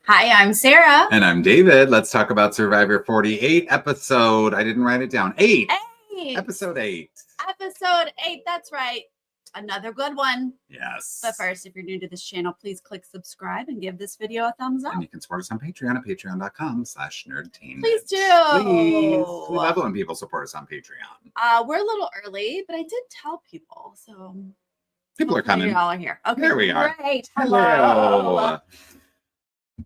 Hi, I'm Sarah. And I'm David. Let's talk about Survivor 48 episode. I didn't write it down. 8. Episode 8. Episode 8. That's right. Another good one. Yes. But first, if you're new to this channel, please click subscribe and give this video a thumbs up. And you can support us on Patreon at patreon.com/nerdtainment. Please do. Please. We love it when people support us on Patreon. We're a little early, but I did tell people. So people are coming. Y'all are here. Okay. There we are. Great. Hello.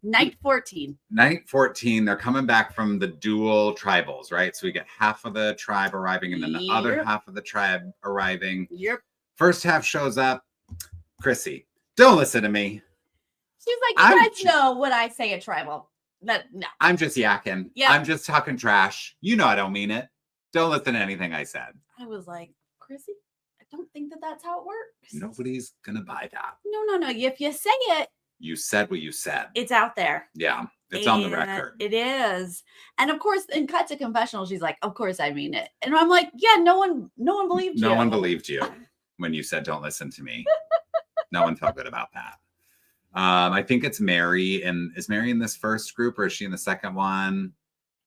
Night 14. Night 14. They're coming back from the dual tribals, right? So we get half of the tribe arriving and then the other half of the tribe arriving. Yep. First half shows up. Chrissy, don't listen to me. She's like, you guys know what I say at tribal. No. I'm just yakking. Yeah. I'm just talking trash. You know I don't mean it. Don't listen to anything I said. I was like, Chrissy, I don't think that's how it works. Nobody's going to buy that. No. If you say it. You said what you said. It's out there. Yeah. It's on the record. It is. And of course, in Cut to Confessional, she's like, of course I mean it. And I'm like, yeah, no one believed you. No one believed you when you said, don't listen to me. No one felt good about that. I think it's Mary. And is Mary in this first group or is she in the second one?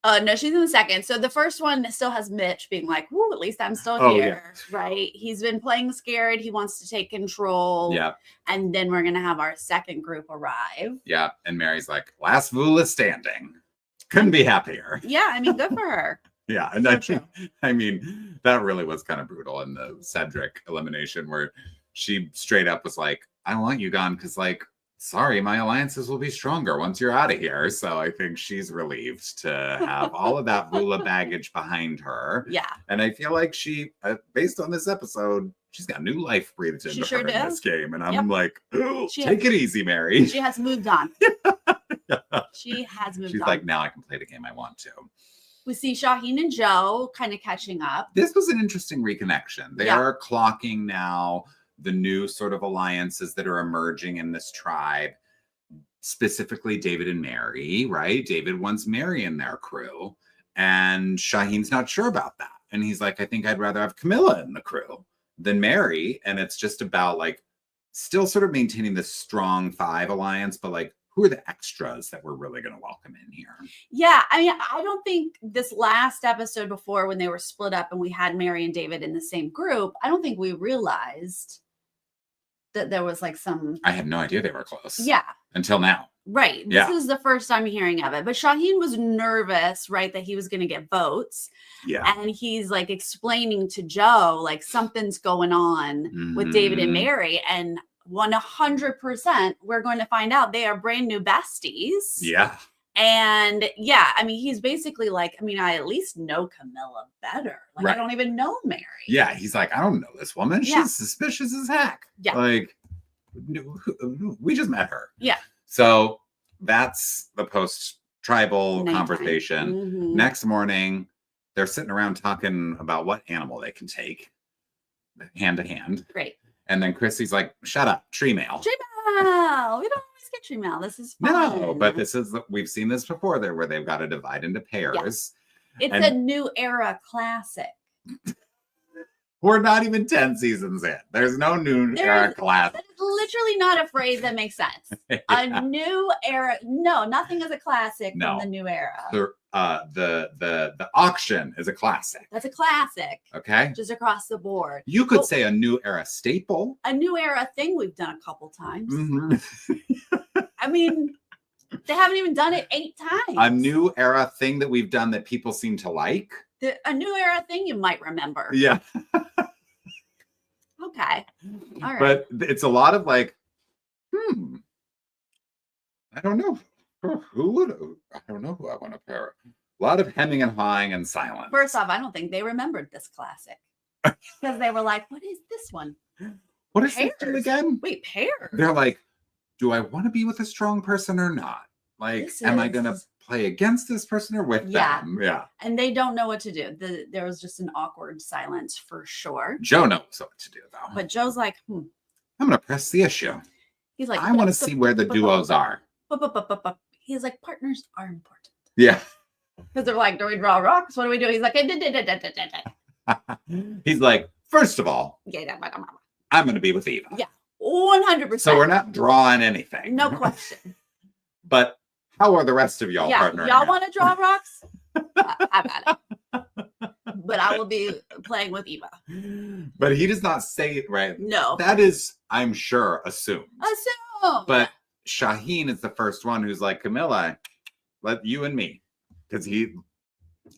No, she's in the second. So the first one still has Mitch being like, whoo, at least I'm still here. Yeah. Right. He's been playing scared. He wants to take control. Yeah. And then we're going to have our second group arrive. Yeah. And Mary's like, last fool is standing. Couldn't be happier. Yeah. I mean, good for her. Yeah. And I mean, that really was kind of brutal in the Cedric elimination where she straight up was like, I don't want you gone because sorry, my alliances will be stronger once you're out of here. So I think she's relieved to have all of that Vula baggage behind her. Yeah. And I feel like she, based on this episode, she's got new life breathed into her in this game. And I'm like, take it easy, Mary. She has moved on. She has moved on. She's like, now I can play the game I want to. We see Shaheen and Joe kind of catching up. This was an interesting reconnection. They are clocking now the new sort of alliances that are emerging in this tribe, specifically David and Mary, right? David wants Mary in their crew, and Shaheen's not sure about that. And he's like, I think I'd rather have Camilla in the crew than Mary. And it's just about still sort of maintaining this strong 5 alliance, but who are the extras that we're really going to welcome in here? Yeah. I mean, I don't think this last episode before when they were split up and we had Mary and David in the same group, I don't think we realized that there was some... I had no idea they were close. Yeah. Until now. Right. This is the first time hearing of it. But Shaheen was nervous, right, that he was going to get votes. Yeah. And he's explaining to Joe, something's going on with David and Mary. And 100%, we're going to find out they are brand new besties. Yeah. And I mean, he's basically I at least know Camilla better. I don't even know Mary. Yeah. He's like, I don't know this woman. She's suspicious as heck. Yeah. We just met her. Yeah. So that's the post-tribal conversation. Mm-hmm. Next morning, they're sitting around talking about what animal they can take hand to hand. Great. And then Chrissy's like, shut up, tree mail. Tree mail. We don't always get tree mail. This is fun. No, but we've seen this before there where they've got to divide into pairs. Yeah. It's a new era classic. We're not even 10 seasons in. There's no new era classic. That is literally not a phrase that makes sense. Yeah. A new era. No, nothing is a classic from the new era. The auction is a classic. That's a classic. Okay. Just across the board. You could say a new era staple. A new era thing we've done a couple times. Mm-hmm. I mean, they haven't even done it 8 times. A new era thing that we've done that people seem to like. A new era thing you might remember. Yeah. Okay. All right. But it's a lot of I don't know. I don't know who I want to pair. A lot of hemming and hawing and silence. First off, I don't think they remembered this classic. Because they were like, what is this one? What is this again? Wait, pairs? They're like, do I want to be with a strong person or not? Am I going to play against this person or with them? Yeah. And they don't know what to do. There was just an awkward silence for sure. Joe knows what to do, though. But Joe's like, I'm going to press the issue. He's like, I want to see where the duos are. He's like, partners are important. Yeah. Because they're like, do we draw rocks? What do we do? He's like, he's like, first of all, I'm going to be with Eva. Yeah. 100%. So we're not drawing anything. No question. But How are the rest of y'all partnering? Y'all want to draw rocks? Have at it. But I will be playing with Eva. But he does not say it right. No. That is, I'm sure, assumed. Assume. But Shaheen is the first one who's like, Camilla, let you and me. Because he,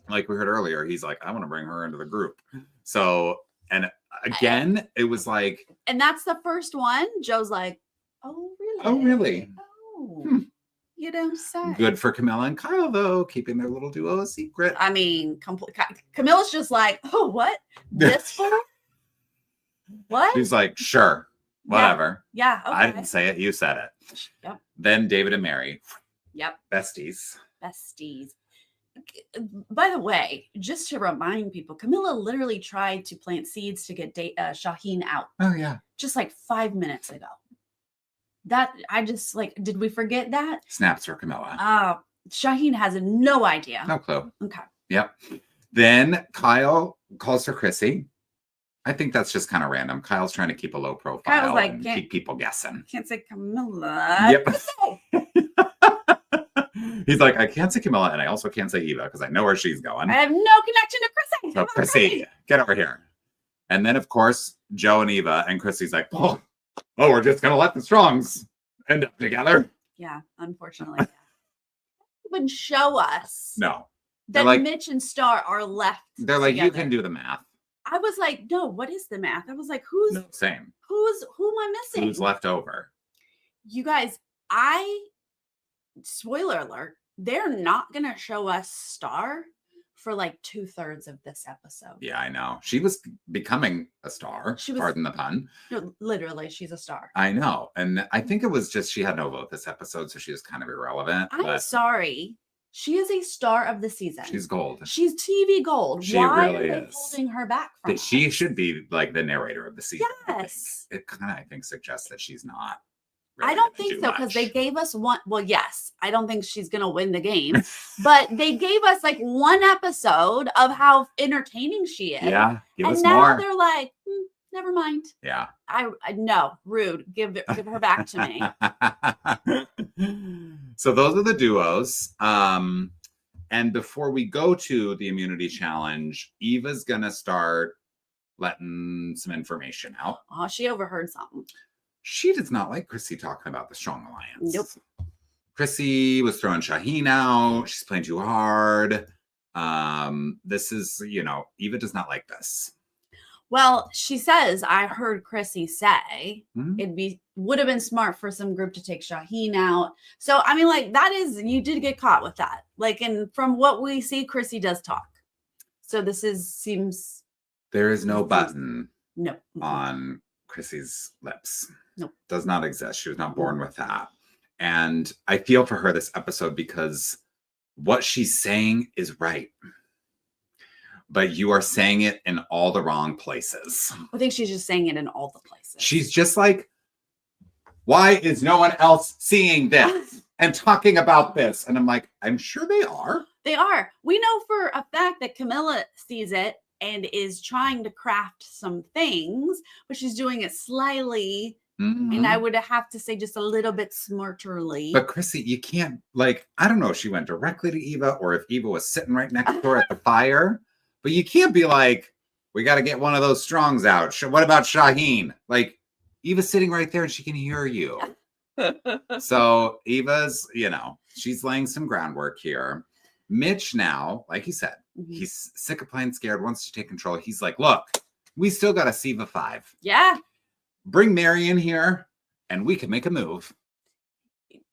like we heard earlier, he's like, I want to bring her into the group. So, and again, it was like. And that's the first one. Joe's like, oh, really? Oh, really? Oh. You don't say. Good for Camilla and Kyle, though, keeping their little duo a secret. I mean, Camilla's just like, oh, what? This for? What? She's like, sure, whatever. Yeah. Okay. I didn't say it. You said it. Yep. Then David and Mary. Yep. Besties. By the way, just to remind people, Camilla literally tried to plant seeds to get Shaheen out. Oh, yeah. Just like 5 minutes ago. That I just like, did we forget that? Snaps for Camilla. Shaheen has no idea. No clue. Okay. Yep. Then Kyle calls her Chrissy. I think that's just kind of random. Kyle's trying to keep a low profile Kyle's like, and keep people guessing. Can't say Camilla. Yep. He's like, I can't say Camilla, and I also can't say Eva because I know where she's going. I have no connection to Chrissy. So Chrissy, get over here. And then, of course, Joe and Eva, and Chrissy's like, oh, we're just going to let the Strongs end up together. Yeah, unfortunately. Yeah. Wouldn't show us No. that like, Mitch and Star are left. They're like, together. you can do the math. I was like, no, what is the math? I was like, who am I missing? Who's left over? You guys, spoiler alert, they're not going to show us Star for like 2/3 of this episode. Yeah, I know. She was becoming a star. Pardon the pun. No, literally, she's a star. I know. And I think it was just she had no vote this episode, so she was kind of irrelevant. I'm sorry. She is a star of the season. She's gold. She's TV gold. Why really are they holding her back from She should be like the narrator of the season. Yes. It kind of, I think, suggests that she's not. Really I don't think so, because they gave us one. Well, yes, I don't think she's going to win the game, but they gave us like one episode of how entertaining she is. Yeah. Give us now more. They're like, never mind. Yeah. I no, rude. Give her back to me. So those are the duos. And before we go to the immunity challenge, Eva's going to start letting some information out. Oh, she overheard something. She does not like Chrissy talking about the Strong Alliance. Nope. Chrissy was throwing Shaheen out. She's playing too hard. This is, Eva does not like this. Well, she says, I heard Chrissy say would have been smart for some group to take Shaheen out. So, I mean, like you did get caught with that. Like, and from what we see, Chrissy does talk. So seems. There is no button no on Chrissy's lips. Nope. Does not exist. She was not born with that. And I feel for her this episode because what she's saying is right. But you are saying it in all the wrong places. I think she's just saying it in all the places. She's just like, why is no one else seeing this and talking about this? And I'm like, I'm sure they are. They are. We know for a fact that Camilla sees it and is trying to craft some things, but she's doing it slyly. Mm-hmm. And I would have to say just a little bit smarterly. But Chrissy, you can't, I don't know if she went directly to Eva or if Eva was sitting right next to her at the fire. But you can't be like, we got to get one of those Strongs out. What about Shaheen? Eva's sitting right there and she can hear you. So Eva's, she's laying some groundwork here. Mitch now, like you said, he's sick of playing scared, wants to take control. He's like, look, we still got to see the 5. Yeah. Bring Mary in here and we can make a move.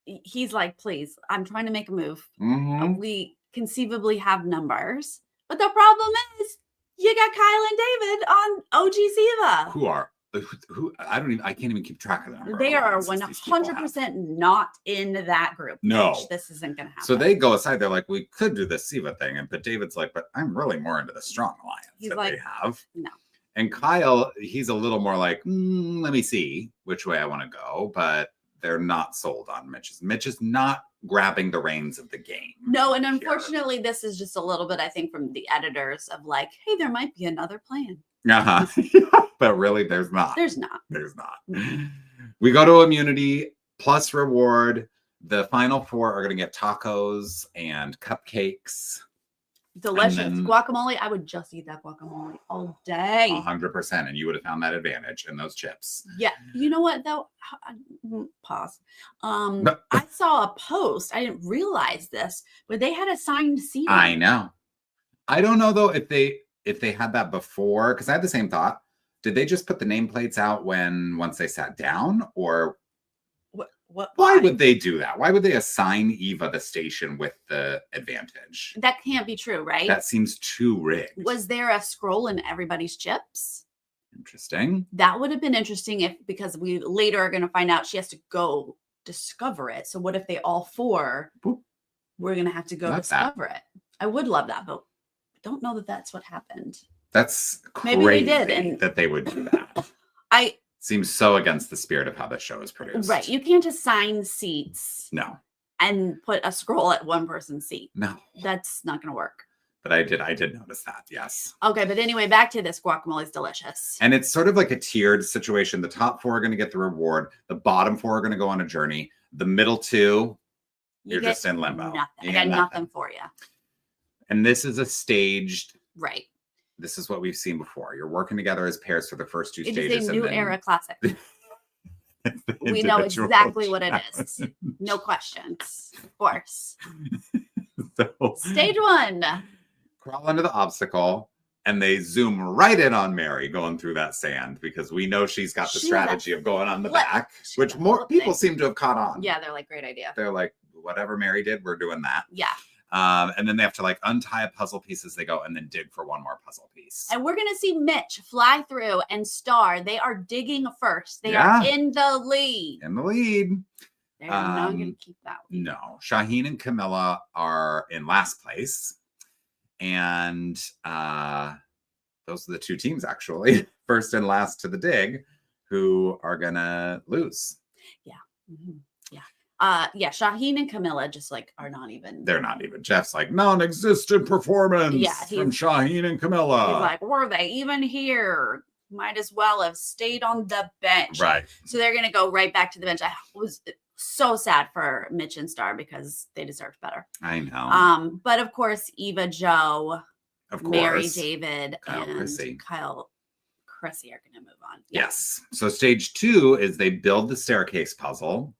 He's like, please, I'm trying to make a move. Mm-hmm. We conceivably have numbers. But the problem is you got Kyle and David on OG Siva. Who I can't even keep track of them. They are 100% not in that group. No. This isn't going to happen. So they go aside. They're like, we could do this Siva thing. But David's like, but I'm really more into the Strong Alliance they have. No. And Kyle, he's a little more like, let me see which way I want to go. But they're not sold on Mitch. Mitch is not grabbing the reins of the game. No, and unfortunately, this is just a little bit, I think, from the editors of like, hey, there might be another plan. But really, there's not. There's not. We go to immunity plus reward. The final four are going to get tacos and cupcakes. Delicious. Guacamole. I would just eat that guacamole all day. 100%. And you would have found that advantage in those chips. Yeah. You know what, though? Pause. I saw a post. I didn't realize this, but they had assigned seating. I know. I don't know, though, if they had that before, because I had the same thought. Did they just put the nameplates out once they sat down? Or why would they do that? Why would they assign Eva the station with the advantage? That can't be true, right? That seems too rigged. Was there a scroll in everybody's chips? Interesting. That would have been interesting because we later are going to find out she has to go discover it. So what if they all four, we're going to have to go discover it. I would love that, but I don't know that that's what happened. That's crazy. Maybe they did, that they would do that. Seems so against the spirit of how the show is produced. Right. You can't assign seats. No. And put a scroll at one person's seat. No. That's not going to work. But I did notice that, yes. Okay, but anyway, back to this. Guacamole is delicious. And it's sort of like a tiered situation. The top four are going to get the reward. The bottom four are going to go on a journey. The middle two, you're just in limbo. Nothing. I got nothing for you. And this is a staged. Right. This is what we've seen before. You're working together as pairs for the first two stages. It is a new era classic. We know exactly what it is. No questions. Of course. Stage one. Crawl under the obstacle, and they zoom right in on Mary going through that sand because we know she's got the strategy of going on the back, which more people seem to have caught on. Yeah, they're like, great idea. They're like, whatever Mary did, we're doing that. Yeah. And then they have to like untie a puzzle piece as they go and then dig for one more puzzle piece. And we're going to see Mitch fly through and Star. They are digging first. They are in the lead. In the lead. They're not going to keep that lead. No. Shaheen and Camilla are in last place. And those are the two teams, actually. First and last to the dig, who are going to lose. Yeah. Mm-hmm. Yeah, Shaheen and Camilla just like are not even. They're not even. Jeff's like non-existent performance from Shaheen and Camilla. He's like, were they even here? Might as well have stayed on the bench. Right. So they're gonna go right back to the bench. I was so sad for Mitch and Star because they deserved better. I know. But of course, Eva, Joe, Mary, David, Kyle, and Chrissy. Kyle, Chrissy are gonna move on. Yes. So stage 2 is they build the staircase puzzle.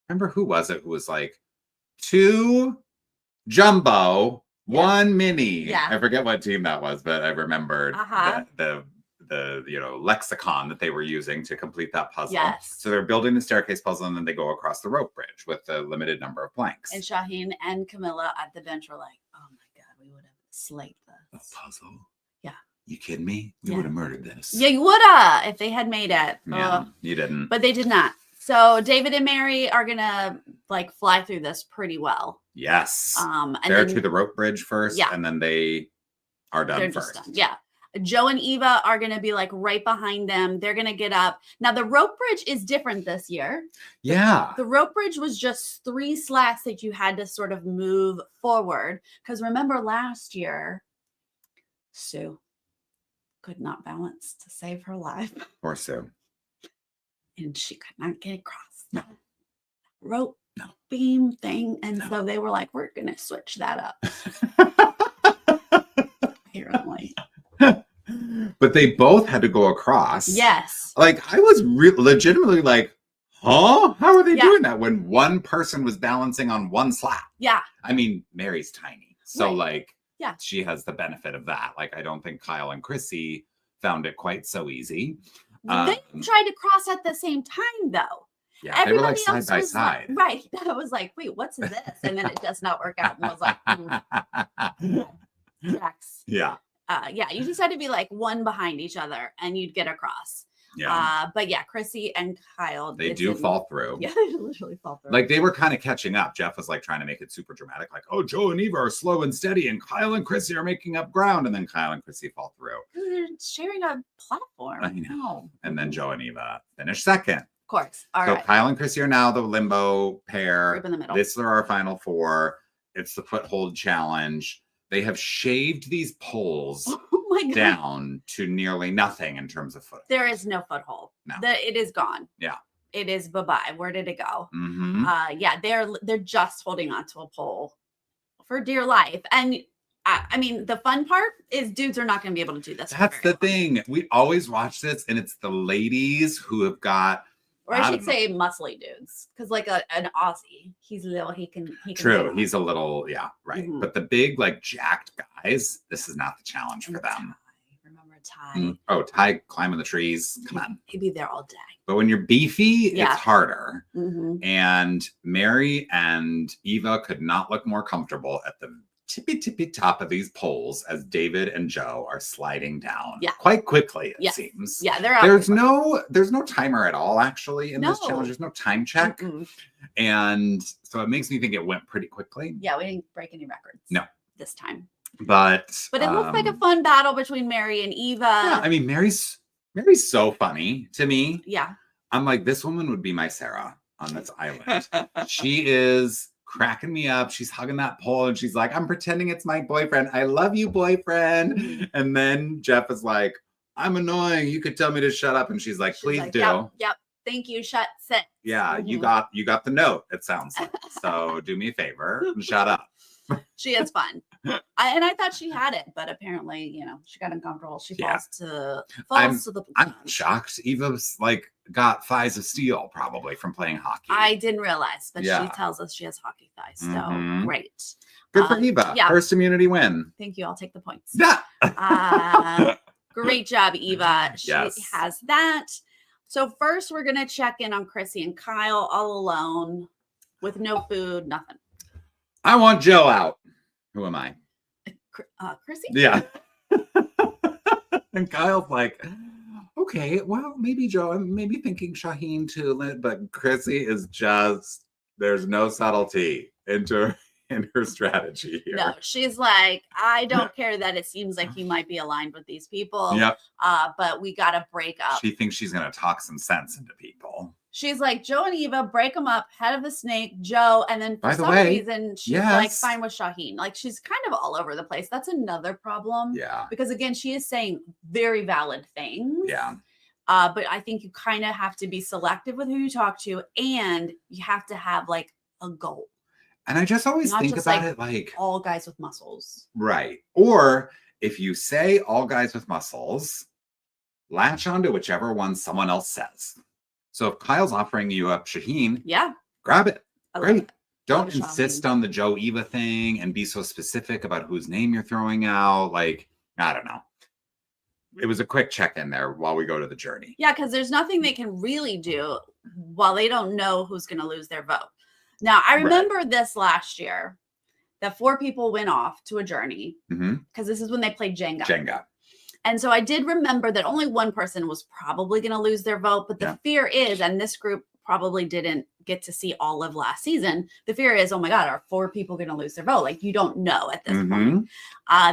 Remember who was it who was like 2 jumbo, 1 mini? Yeah. I forget what team that was, but I remembered the lexicon that they were using to complete that puzzle. Yes. So they're building the staircase puzzle and then they go across the rope bridge with a limited number of planks. And Shaheen and Camilla at the bench were like, oh my God, we would have slayed this. A puzzle? Yeah. You kidding me? We would have murdered this. Yeah, you would have if they had made it. Yeah, you didn't. But they did not. So David and Mary are gonna like fly through this pretty well. Yes. And they're to the rope bridge first, and then they are done first. Done. Yeah. Joe and Eva are gonna be like right behind them. They're gonna get up. Now the rope bridge is different this year. Yeah. The rope bridge was just 3 slats that you had to sort of move forward. Because remember last year, Sue could not balance to save her life. Poor Sue. And she could not get across that rope beam thing. And so they were like, we're going to switch that up. Apparently. But they both had to go across. Yes. Like, I was legitimately like, huh? How are they doing that when one person was balancing on 1 slat? Yeah. I mean, Mary's tiny. So, she has the benefit of that. Like, I don't think Kyle and Chrissy found it quite so easy. They tried to cross at the same time, though. Yeah, they were like side by side. Right. I was like, wait, what's this? And then it does not work out. And I was like, tracks. Yeah. You just had to be like one behind each other and you'd get across. Yeah. But yeah, Chrissy and Kyle. They do fall through. Yeah, they literally fall through. Like they were kind of catching up. Jeff was like trying to make it super dramatic. Like, oh, Joe and Eva are slow and steady and Kyle and Chrissy are making up ground. And then Kyle and Chrissy fall through. They're sharing a platform. I know. And then Joe and Eva finish second. Of course. All right. Kyle and Chrissy are now the limbo pair. Group in the middle. This are our final 4. It's the foothold challenge. They have shaved these poles down to nearly nothing in terms of foothold. There is no foothold. No. It is gone. Yeah. it is bye-bye. Where did it go? Mm-hmm. Yeah, they're just holding onto a pole for dear life. And I mean, the fun part is dudes are not going to be able to do this. That's the thing. We always watch this, and it's the ladies who have got, or I should say muscly dudes, because like an Aussie, he's little, he can true, he's a little, yeah, right. Mm-hmm. But the big, like, jacked guys, this is not the challenge for them. Remember Ty? Oh, Ty climbing the trees. Come on. He'd be there all day. But when you're beefy, it's harder. Mm-hmm. And Mary and Eva could not look more comfortable at the tippy top of these poles as David and Joe are sliding down quite quickly, it seems. Yeah, they're out. There's no timer at all, actually, in this challenge. There's no time check. Mm-hmm. And so it makes me think it went pretty quickly. Yeah, we didn't break any records. No. This time. But it looks like a fun battle between Mary and Eva. Yeah, I mean, Mary's so funny to me. Yeah. I'm like, this woman would be my Sarah on this island. She is cracking me up. She's hugging that pole and she's like, I'm pretending it's my boyfriend. I love you, boyfriend. And then Jeff is like, I'm annoying. You could tell me to shut up. And she's like, please do. Yep. Thank you. Sit. Yeah, you got the note, it sounds like. So do me a favor and shut up. She is fun. I thought she had it, but apparently, she got uncomfortable. She falls to the I'm shocked. Eva's like got thighs of steel probably from playing hockey. I didn't realize, but she tells us she has hockey thighs. So great. Good for Eva. Yeah. First immunity win. Thank you. I'll take the points. Yeah. Great job, Eva. She has that. So first we're going to check in on Chrissy and Kyle all alone with no food, nothing. I want Joe out. Who am I? Chrissy? Yeah. And Kyle's like, okay, well, maybe Joe. I'm maybe thinking Shaheen too, but Chrissy is just, there's no subtlety in her strategy here. No, she's like, I don't care that it seems like you might be aligned with these people. Yep. But we got to break up. She thinks she's going to talk some sense into people. She's like, Joe and Eva, break them up, head of the snake, Joe. And then for some reason, she's like, fine with Shaheen. Like, she's kind of all over the place. That's another problem. Yeah. Because again, she is saying very valid things. Yeah. But I think you kind of have to be selective with who you talk to, and you have to have like a goal. And I just always think about it like all guys with muscles. Right. Or if you say all guys with muscles, latch on to whichever one someone else says. So if Kyle's offering you up Shaheen, grab it. Great. Don't insist on the Joe Eva thing and be so specific about whose name you're throwing out. Like, I don't know. It was a quick check in there while we go to the journey. Yeah, because there's nothing they can really do while they don't know who's going to lose their vote. Now, I remember this last year that 4 people went off to a journey because this is when they played Jenga. And so I did remember that only one person was probably going to lose their vote. But the fear is, and this group probably didn't get to see all of last season, the fear is, oh my God, are 4 people going to lose their vote? Like, you don't know at this point.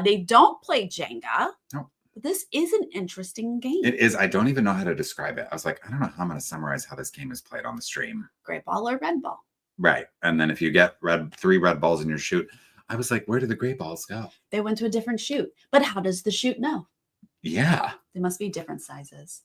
They don't play Jenga. No. But this is an interesting game. It is. I don't even know how to describe it. I was like, I don't know how I'm going to summarize how this game is played on the stream. Gray ball or red ball. Right. And then if you get 3 red balls in your chute, I was like, where did the gray balls go? They went to a different chute. But how does the chute know? Yeah. They must be different sizes.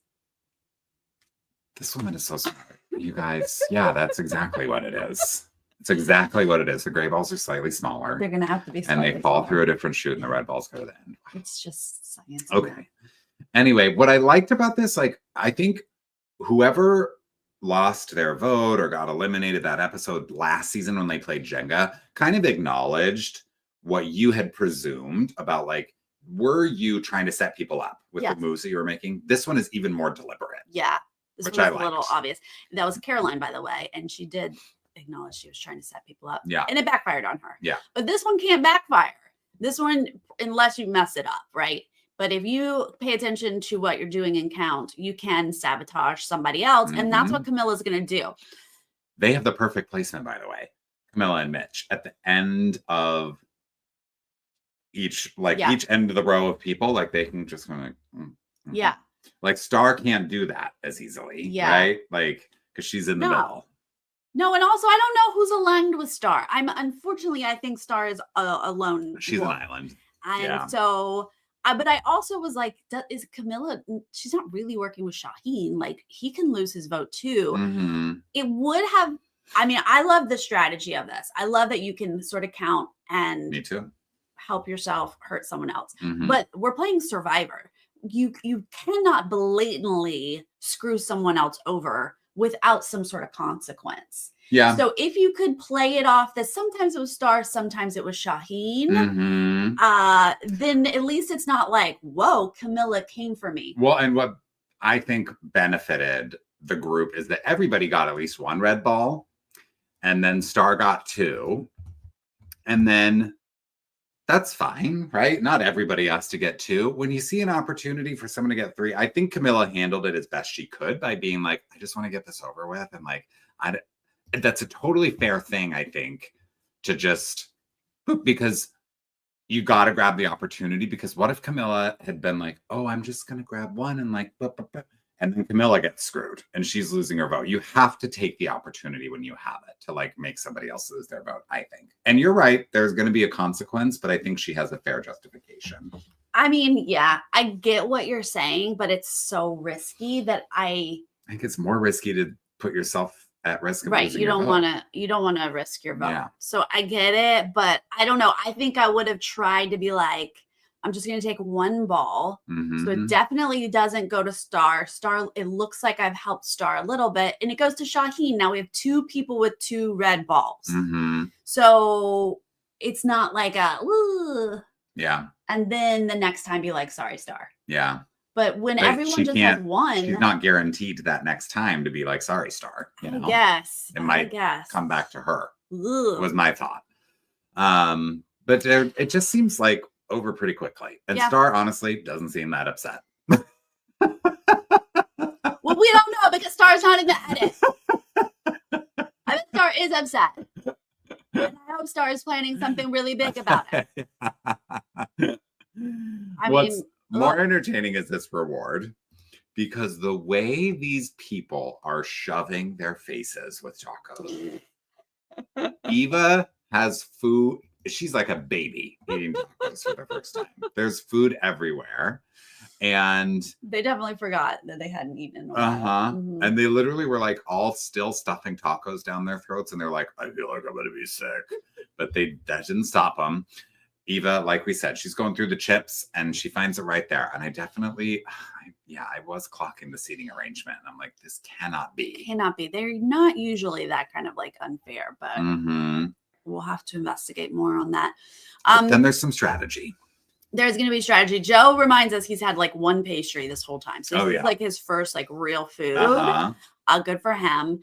This woman is so smart. You guys, that's exactly what it is. It's exactly what it is. The gray balls are slightly smaller. They're going to have to be smaller. And they fall through a different chute and the red balls go to the end. It's just science. Okay. Anyway, what I liked about this, like, I think whoever lost their vote or got eliminated that episode last season when they played Jenga kind of acknowledged what you had presumed about, like, were you trying to set people up with the moves that you were making? This one is even more deliberate. Yeah. This was a little obvious. That was Caroline, by the way. And she did acknowledge she was trying to set people up. Yeah. And it backfired on her. Yeah. But this one can't backfire. This one, unless you mess it up, right? But if you pay attention to what you're doing in count, you can sabotage somebody else. And that's what Camilla's going to do. They have the perfect placement, by the way. Camilla and Mitch at the end of each end of the row of people, like they can just kind of like Star can't do that as easily, right? Like, because she's in the middle. No, and also I don't know who's aligned with Star. I think Star is alone. She's an island. And so But I also was like, is Camilla, she's not really working with Shaheen. Like, he can lose his vote too. Mm-hmm. It would have, I mean, I love the strategy of this. I love that you can sort of count and Me too. help yourself hurt someone else. Mm-hmm. But we're playing Survivor. You cannot blatantly screw someone else over without some sort of consequence. Yeah. So if you could play it off that sometimes it was Star, sometimes it was Shaheen, then at least it's not like, whoa, Camilla came for me. Well, and what I think benefited the group is that everybody got at least one red ball, and then Star got 2, and then that's fine, right? Not everybody has to get 2. When you see an opportunity for someone to get 3, I think Camilla handled it as best she could by being like, I just want to get this over with. And like, that's a totally fair thing, I think, to just, because you got to grab the opportunity. Because what if Camilla had been like, oh, I'm just going to grab one and like, and then Camilla gets screwed and she's losing her vote. You have to take the opportunity when you have it to like make somebody else lose their vote, I think. And you're right, there's going to be a consequence, but I think she has a fair justification. I mean, yeah, I get what you're saying, but it's so risky that I think it's more risky to put yourself at risk of right. losing You your don't vote. want to risk your vote. Yeah. So I get it, but I don't know. I think I would have tried to be like, I'm just going to take one ball. Mm-hmm. So it definitely doesn't go to Star. Star, it looks like I've helped Star a little bit. And it goes to Shaheen. Now we have 2 people with 2 red balls. Mm-hmm. So it's not like a, woo. Yeah. And then the next time be like, sorry, Star. Yeah. But when everyone just has one. She's not guaranteed that next time to be like, sorry, Star. You know? Yes. It might come back to her. Ugh. Was my thought. But it just seems like over pretty quickly. And Star honestly doesn't seem that upset. Well, we don't know because Star's not in the edit. I bet Star is upset. And I hope Star is planning something really big about it. What's more entertaining is this reward, because the way these people are shoving their faces with tacos. Eva has food. She's like a baby eating tacos for the first time. There's food everywhere. And they definitely forgot that they hadn't eaten in a while. Mm-hmm. And they literally were like all still stuffing tacos down their throats. And they're like, I feel like I'm going to be sick. But that didn't stop them. Eva, like we said, she's going through the chips and she finds it right there. And I was clocking the seating arrangement. And I'm like, this cannot be. Cannot be. They're not usually that kind of like unfair, but we'll have to investigate more on that. Then there's some strategy. There's going to be strategy. Joe reminds us he's had like one pastry this whole time. So this is like his first like real food. Good for him.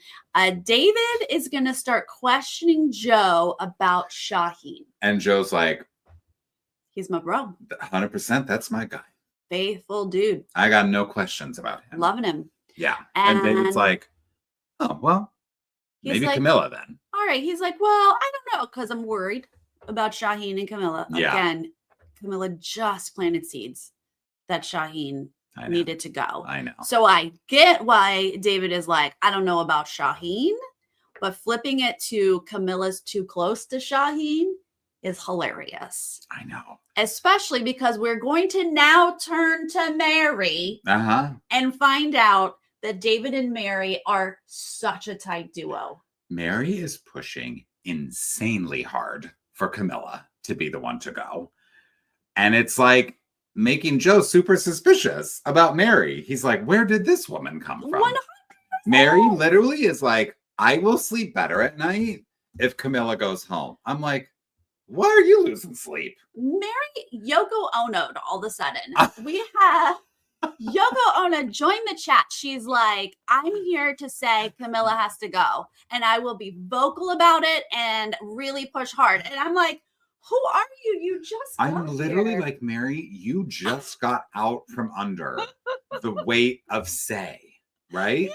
David is going to start questioning Joe about Shaheen. And Joe's like, he's my bro. 100%. That's my guy. Faithful dude. I got no questions about him. Loving him. Yeah. And David's like, oh, well, maybe like, Camilla then. All right. He's like, well, I don't know, because I'm worried about Shaheen and Camilla. Yeah. Again, Camilla just planted seeds that Shaheen needed to go. I know. So I get why David is like, I don't know about Shaheen, but flipping it to Camilla's too close to Shaheen is hilarious. I know. Especially because we're going to now turn to Mary and find out that David and Mary are such a tight duo. Mary is pushing insanely hard for Camilla to be the one to go. And it's like making Joe super suspicious about Mary. He's like, where did this woman come from? 100%. Mary literally is like, I will sleep better at night if Camilla goes home. I'm like, why are you losing sleep? Mary Yoko Ono all of a sudden. We have Yoko Ono join the chat. She's like, I'm here to say Camilla has to go. And I will be vocal about it and really push hard. And I'm like, who are you? You just I'm literally like, Mary, you just got out from under the weight of say, right?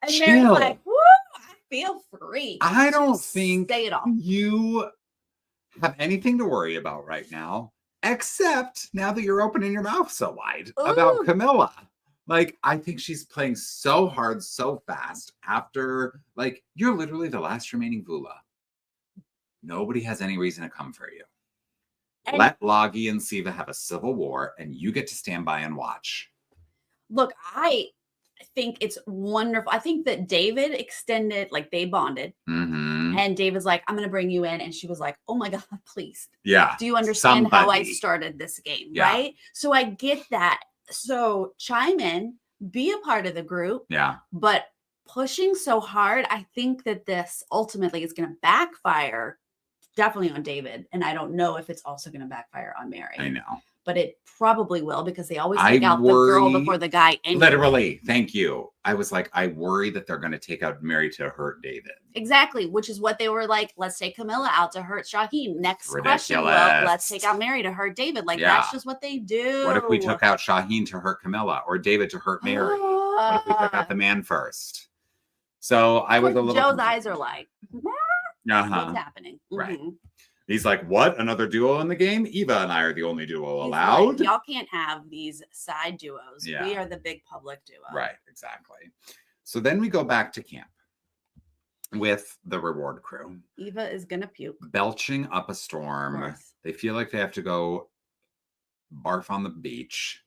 And Chill. Mary's like, woo, I feel free. I don't think say it all. You have anything to worry about right now, except now that you're opening your mouth so wide about Camilla. Like, I think she's playing so hard, so fast after, like, you're literally the last remaining Vula. Nobody has any reason to come for you. let Loggy and Siva have a civil war, and you get to stand by and watch. Look, I think it's wonderful. I think that David extended, like they bonded. Mm-hmm. And David's like, I'm going to bring you in. And she was like, oh my God, please. Yeah. Do you understand how I started this game? Yeah. Right? So I get that. So chime in, be a part of the group. Yeah. But pushing so hard, I think that this ultimately is going to backfire definitely on David. And I don't know if it's also going to backfire on Mary. I know. But it probably will, because they always take out the girl before the guy. Anyway. Literally. Thank you. I was like, I worry that they're going to take out Mary to hurt David. Exactly. Which is what they were like, let's take Camilla out to hurt Shaheen. Next question, well, let's take out Mary to hurt David. Like, that's just what they do. What if we took out Shaheen to hurt Camilla, or David to hurt Mary? What if we took out the man first? So I was a little... Joe's eyes are like, what's happening? Right. Mm-hmm. He's like, what? Another duo in the game? Eva and I are the only duo allowed. Like, y'all can't have these side duos. Yeah. We are the big public duo. Right, exactly. So then we go back to camp with the reward crew. Eva is going to puke. Belching up a storm. They feel like they have to go barf on the beach.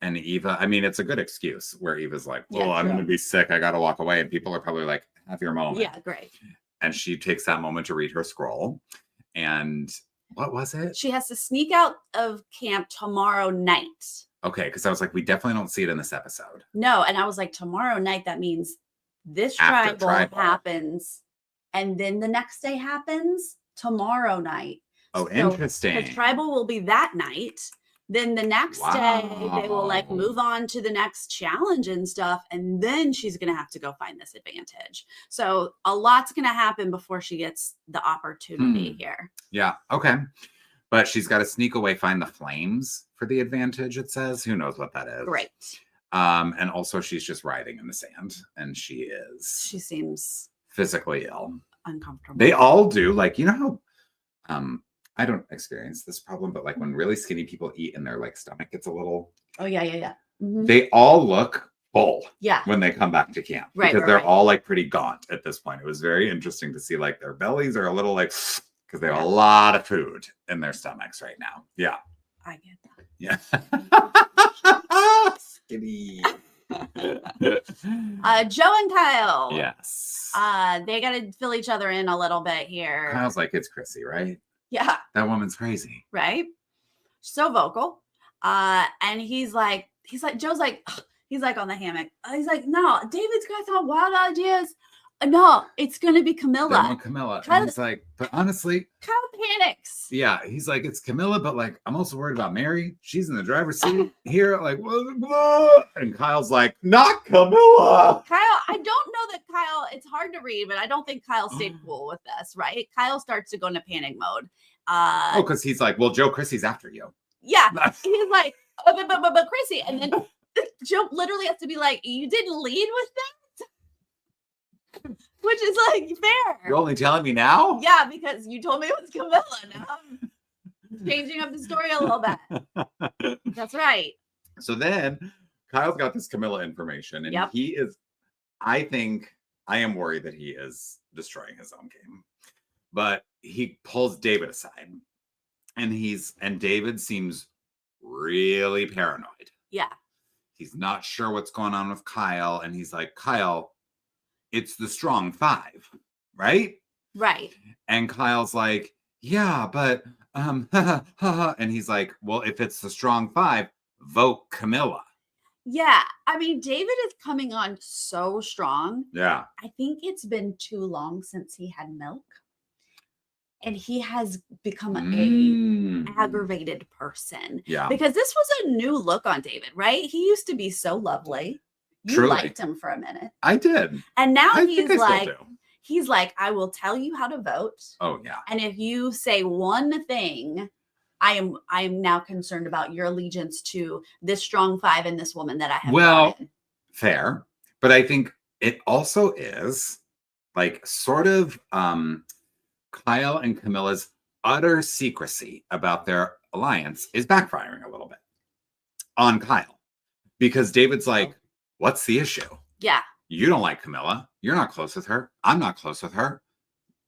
And Eva, I mean, it's a good excuse where Eva's like, well, I'm going to be sick. I got to walk away. And people are probably like, have your moment. Yeah, great. And she takes that moment to read her scroll. And what was it? She has to sneak out of camp tomorrow night. Okay, because I was like, we definitely don't see it in this episode. No, and I was like, tomorrow night, that means this tribal happens, and then the next day happens tomorrow night. Oh, so interesting. The tribal will be that night. Then the next day, they will like move on to the next challenge and stuff. And then she's going to have to go find this advantage. So a lot's going to happen before she gets the opportunity here. Yeah. Okay. But she's got to sneak away, find the flames for the advantage, it says. Who knows what that is. Great. And also she's just writhing in the sand. And she seems physically ill. Uncomfortable. They all do. Like, you know how... I don't experience this problem, but like when really skinny people eat and their like stomach gets a little... Oh, yeah. Mm-hmm. They all look full when they come back to camp. Right. Because they're all like pretty gaunt at this point. It was very interesting to see like their bellies are a little like... Because they have a lot of food in their stomachs right now. Yeah. I get that. Yeah. Skinny. Joe and Kyle. Yes. They got to fill each other in a little bit here. Kyle's like, it's Chrissy, right? Yeah. That woman's crazy. Right? So vocal. And he's like, Joe's like, he's like on the hammock. He's like, no, David's got some wild ideas. No, it's going to be Camilla. Camilla. And he's like, but honestly. Kyle panics. Yeah. He's like, it's Camilla, but like, I'm also worried about Mary. She's in the driver's seat here. Like, blah. And Kyle's like, not Camilla. Kyle, I don't know that Kyle, it's hard to read, but I don't think Kyle stayed cool with this, right? Kyle starts to go into panic mode. Because he's like, well, Joe, Chrissy's after you. Yeah. He's like, but Chrissy. And then Joe literally has to be like, you didn't lead with that? Which is like fair. You're only telling me now? Yeah, because you told me it was Camilla. Now I'm changing up the story a little bit. That's right. So then Kyle's got this Camilla information, and he is, I am worried that he is destroying his own game. But he pulls David aside, and David seems really paranoid. Yeah. He's not sure what's going on with Kyle, and he's like, Kyle, it's the strong five, right? Right. And Kyle's like, yeah, but and he's like, well, if it's the strong five, vote Camilla. Yeah. I mean, David is coming on so strong. Yeah. I think it's been too long since he had milk. And he has become an aggravated person. Yeah. Because this was a new look on David, right? He used to be so lovely. You liked him for a minute. I did. And now he's like, I will tell you how to vote. Oh, yeah. And if you say one thing, I am now concerned about your allegiance to this strong five and this woman that I have. Well, fair. But I think it also is like sort of Kyle and Camilla's utter secrecy about their alliance is backfiring a little bit on Kyle. Because David's like, what's the issue? Yeah. You don't like Camilla. You're not close with her. I'm not close with her.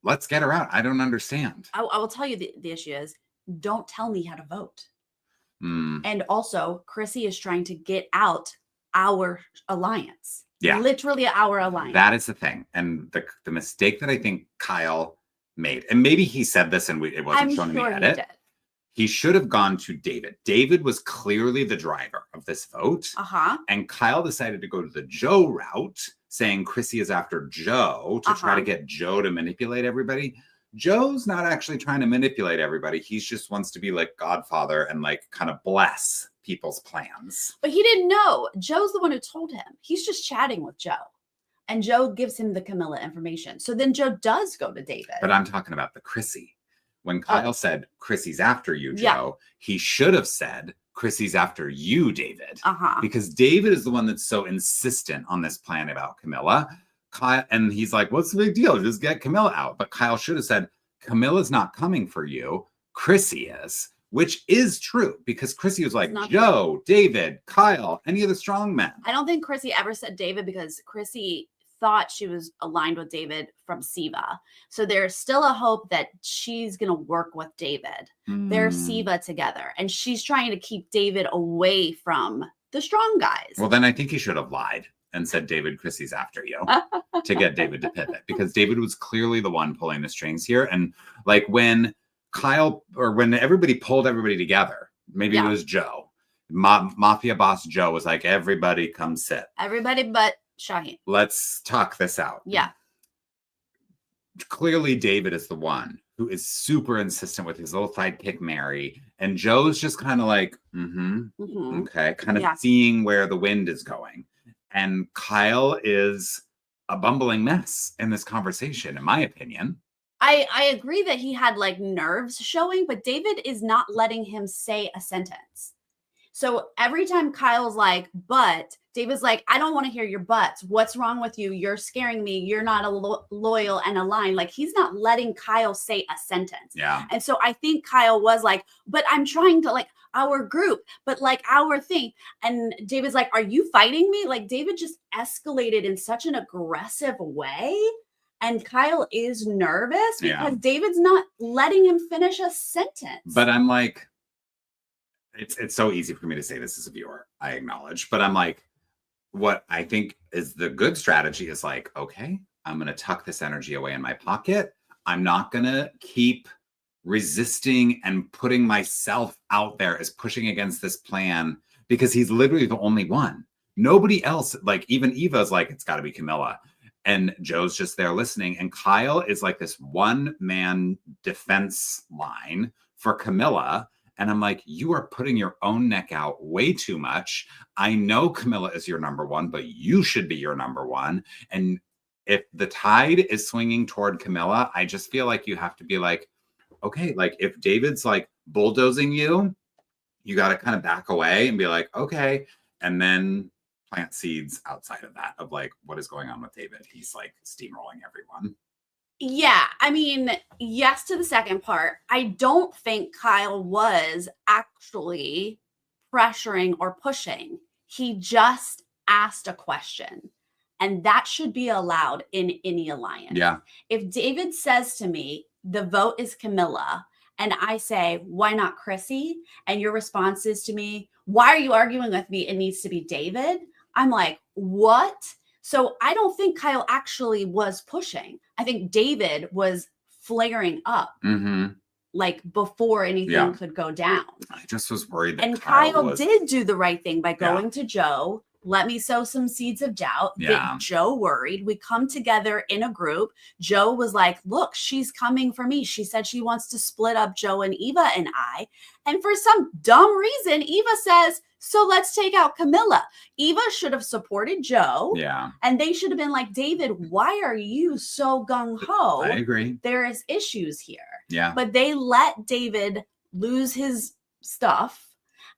Let's get her out. I don't understand. I will tell you the issue is don't tell me how to vote. Mm. And also, Chrissy is trying to get out our alliance. Yeah. Literally our alliance. That is the thing. And the mistake that I think Kyle made, and maybe he said this and it wasn't shown in the edit. He should have gone to David. David was clearly the driver of this vote. And Kyle decided to go to the Joe route, saying Chrissy is after Joe to try to get Joe to manipulate everybody. Joe's not actually trying to manipulate everybody. He just wants to be like Godfather and like kind of bless people's plans. But he didn't know. Joe's the one who told him. He's just chatting with Joe. And Joe gives him the Camilla information. So then Joe does go to David. But I'm talking about the Chrissy. When Kyle said, Chrissy's after you, Joe, he should have said, Chrissy's after you, David. Because David is the one that's so insistent on this plan about Camilla. Kyle, and he's like, what's the big deal? Just get Camilla out. But Kyle should have said, Camilla's not coming for you. Chrissy is, which is true because Chrissy was like, Joe, true. David, Kyle, any of the strong men. I don't think Chrissy ever said David because Chrissy thought she was aligned with David from Siva. So there's still a hope that she's going to work with David. They're Siva together. And she's trying to keep David away from the strong guys. Well, then I think he should have lied and said, David, Chrissy's after you to get David to pivot because David was clearly the one pulling the strings here. And like when Kyle or when everybody pulled everybody together, maybe it was Joe, Mafia boss Joe was like, everybody come sit. Everybody but Shaheen. Let's talk this out. Yeah. Clearly David is the one who is super insistent with his little sidekick Mary. And Joe's just kind of like, okay, kind of seeing where the wind is going. And Kyle is a bumbling mess in this conversation, in my opinion. I agree that he had like nerves showing, but David is not letting him say a sentence. So every time Kyle's like, but David's like, I don't want to hear your buts. What's wrong with you? You're scaring me. You're not loyal and aligned. Like he's not letting Kyle say a sentence. Yeah. And so I think Kyle was like, but I'm trying to like our group, but like our thing. And David's like, are you fighting me? Like David just escalated in such an aggressive way. And Kyle is nervous because David's not letting him finish a sentence. But I'm like, it's so easy for me to say this as a viewer, I acknowledge. But I'm like, what I think is the good strategy is like, okay, I'm going to tuck this energy away in my pocket. I'm not going to keep resisting and putting myself out there as pushing against this plan because he's literally the only one. Nobody else, like even Eva's like, it's got to be Camilla. And Joe's just there listening. And Kyle is like this one-man defense line for Camilla. And I'm like, you are putting your own neck out way too much. I know Camilla is your number one, but you should be your number one. And if the tide is swinging toward Camilla, I just feel like you have to be like, okay, like if David's like bulldozing you, you got to kind of back away and be like, okay. And then plant seeds outside of that of like, what is going on with David? He's like steamrolling everyone. Yeah, I mean, yes to the second part. I don't think Kyle was actually pressuring or pushing. He just asked a question, and that should be allowed in any alliance. Yeah. If David says to me, the vote is Camilla, and I say, why not Chrissy? And your response is to me, why are you arguing with me? It needs to be David. I'm like, what? So I don't think Kyle actually was pushing. I think David was flaring up like before anything could go down. I just was worried that and Kyle did do the right thing by going to Joe. Let me sow some seeds of doubt. Get Joe worried. We come together in a group. Joe was like, look, she's coming for me. She said she wants to split up Joe and Eva and I. And for some dumb reason, Eva says, so let's take out Camilla. Eva should have supported Joe. Yeah. And they should have been like, David, why are you so gung-ho? I agree. There is issues here. Yeah. But they let David lose his stuff.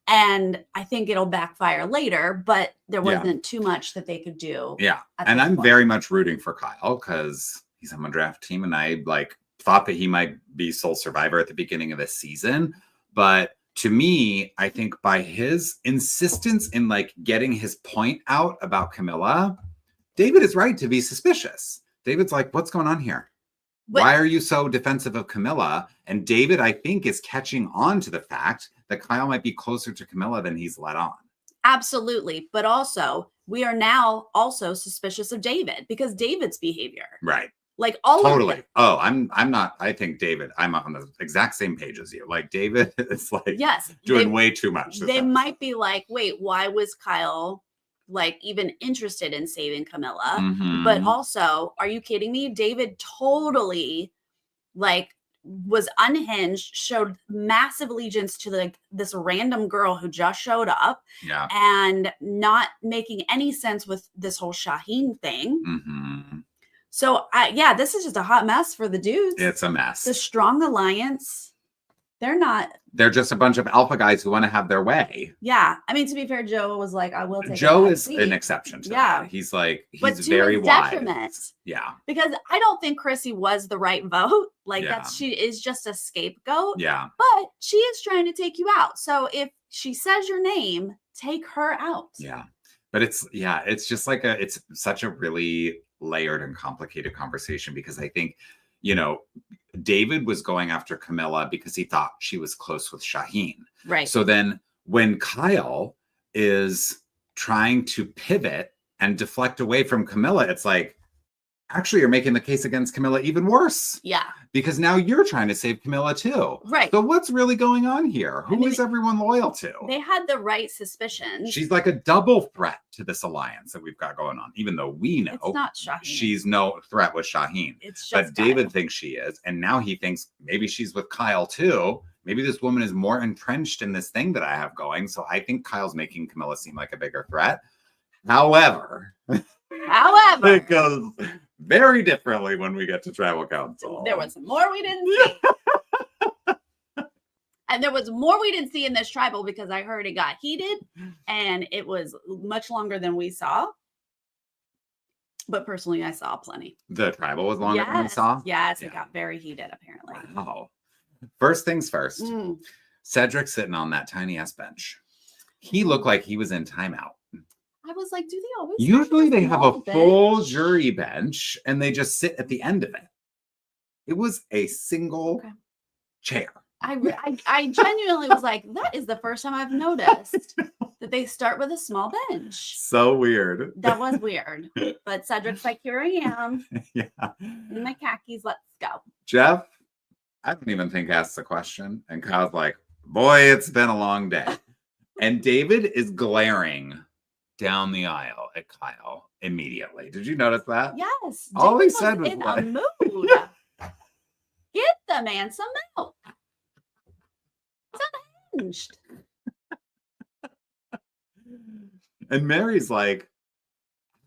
And I think it'll backfire later, but there wasn't too much that they could do. Yeah. And I'm very much rooting for Kyle because he's on my draft team. And I like thought that he might be sole survivor at the beginning of this season. But to me, I think by his insistence in like getting his point out about Camilla, David is right to be suspicious. David's like, what's going on here? Why are you so defensive of Camilla? And David, I think, is catching on to the fact that Kyle might be closer to Camilla than he's let on. Absolutely. But also, we are now also suspicious of David because David's behavior. Right. Like all totally. Of it. Oh, I'm not. I think David, I'm on the exact same page as you. Like David is like doing way too much. They might be like, wait, why was Kyle like even interested in saving Camilla? Mm-hmm. But also, are you kidding me? David totally like was unhinged, showed massive allegiance to like this random girl who just showed up, and not making any sense with this whole Shaheen thing. Mm-hmm. So this is just a hot mess for the dudes. It's a mess. The strong alliance, they're just a bunch of alpha guys who want to have their way. Yeah. I mean, to be fair, Joe was like, I will take Joe is an exception to that. He's like, he's very wise. Yeah. Because I don't think Chrissy was the right vote. Like she is just a scapegoat. Yeah. But she is trying to take you out. So if she says your name, take her out. Yeah. But it's just like it's such a really layered and complicated conversation because I think, David was going after Camilla because he thought she was close with Shaheen. Right. So then when Kyle is trying to pivot and deflect away from Camilla, it's like, actually, you're making the case against Camilla even worse. Yeah. Because now you're trying to save Camilla too. Right. So what's really going on here? Who is everyone loyal to? They had the right suspicions. She's like a double threat to this alliance that we've got going on, even though we know it's not Shaheen. She's no threat with Shaheen. It's just but David thinks she is. And now he thinks maybe she's with Kyle too. Maybe this woman is more entrenched in this thing that I have going. So I think Kyle's making Camilla seem like a bigger threat. However, it goes very differently when we get to tribal council. There was more we didn't see. And there was more we didn't see in this tribal because I heard it got heated and it was much longer than we saw. But personally, I saw plenty. The tribal was longer than we saw? Yes, it got very heated, apparently. Wow. First things first. Cedric sitting on that tiny ass bench. He looked like he was in timeout. I was like, do they always? Usually they have a full jury bench and they just sit at the end of it. It was a single chair. I genuinely was like, that is the first time I've noticed that they start with a small bench. So weird. That was weird. But Cedric's like, here I am. Yeah. In my khakis, let's go. Jeff, I don't even think asked the question. And Kyle's like, boy, it's been a long day. And David is glaring down the aisle at Kyle immediately. Did you notice that? Yes. All he said was in like, a mood. Get the man some milk. It's unhinged. And Mary's like,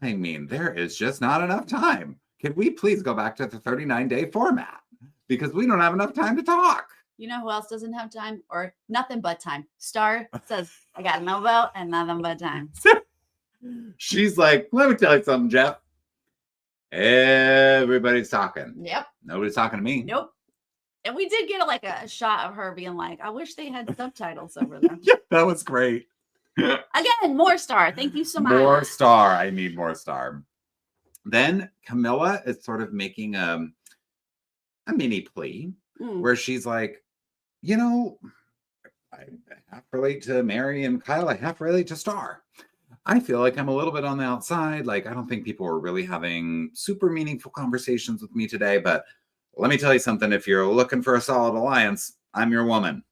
I mean, there is just not enough time. Can we please go back to the 39-day format? Because we don't have enough time to talk. You know who else doesn't have time? Or nothing but time. Star says, I got no vote and nothing but time. She's like, let me tell you something, Jeff. Everybody's talking. Yep. Nobody's talking to me. Nope. And we did get a shot of her being like, I wish they had subtitles over there. Yeah, that was great. Again, more Star. Thank you so much. More Star. I need more Star. Then Camilla is sort of making a mini plea where she's like, I half relate to Mary and Kyle. I half relate to Star. I feel like I'm a little bit on the outside. Like, I don't think people are really having super meaningful conversations with me today. But let me tell you something. If you're looking for a solid alliance, I'm your woman.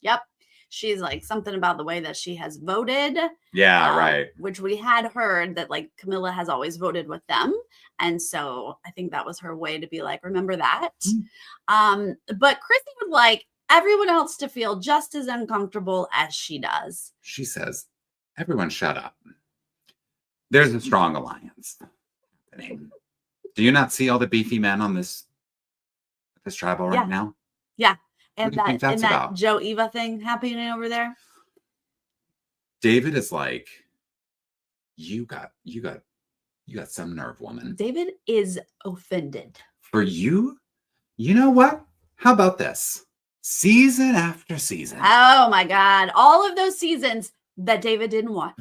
Yep. She's like something about the way that she has voted. Yeah, right. Which we had heard that like Camilla has always voted with them. And so I think that was her way to be like, remember that. But Chrissy would like everyone else to feel just as uncomfortable as she does. She says, everyone shut up. There's a strong alliance happening. Do you not see all the beefy men on this tribal right now? Yeah. And that Joe Eva thing happening over there. David is like, you got some nerve, woman. David is offended. For you? You know what? How about this? Season after season. Oh my God. All of those seasons that David didn't watch.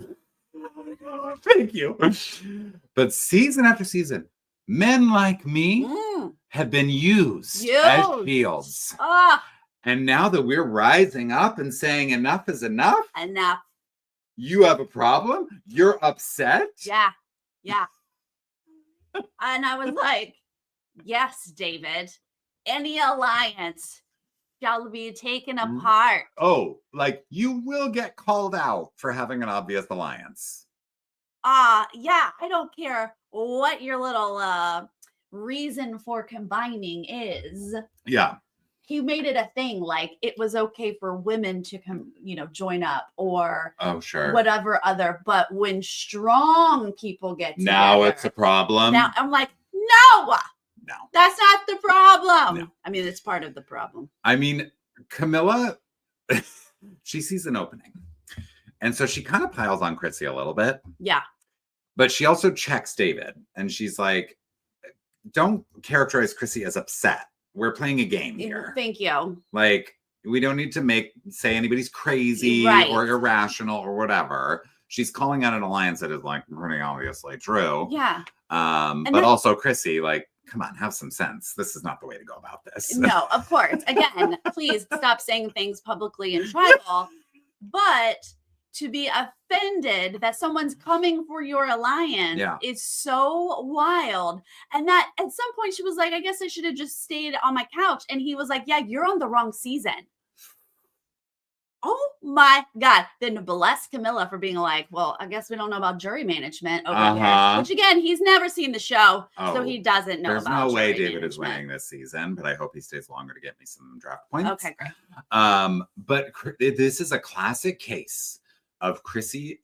Thank you. But season after season, Men like me have been used as shields. And now that we're rising up and saying enough is enough. You have a problem? You're upset? Yeah. And I was like, yes, David, any alliance shall be taken apart. Oh, like you will get called out for having an obvious alliance. Yeah, I don't care what your little reason for combining is. Yeah. He made it a thing, like it was okay for women to join up or whatever other. But when strong people get together, now it's a problem. Now I'm like, no, that's not the problem. No. I mean, it's part of the problem. I mean, Camilla, she sees an opening. And so she kind of piles on Chrissy a little bit. Yeah. But she also checks David. And she's like, don't characterize Chrissy as upset. We're playing a game here. Thank you. Like, we don't need to say anybody's crazy or irrational or whatever. She's calling out an alliance that is like pretty obviously true. Yeah. But also Chrissy, like, come on, have some sense. This is not the way to go about this. No, of course. Again, please stop saying things publicly in tribal. But to be offended that someone's coming for your alliance is so wild. And that at some point she was like, I guess I should have just stayed on my couch. And he was like, yeah, you're on the wrong season. Oh my God. Then bless Camilla for being like, well, I guess we don't know about jury management over here. Which again, he's never seen the show. So he doesn't know about There's no way David management. is winning this season, but I hope he stays longer to get me some draft points. Okay, great. But this is a classic case of Chrissy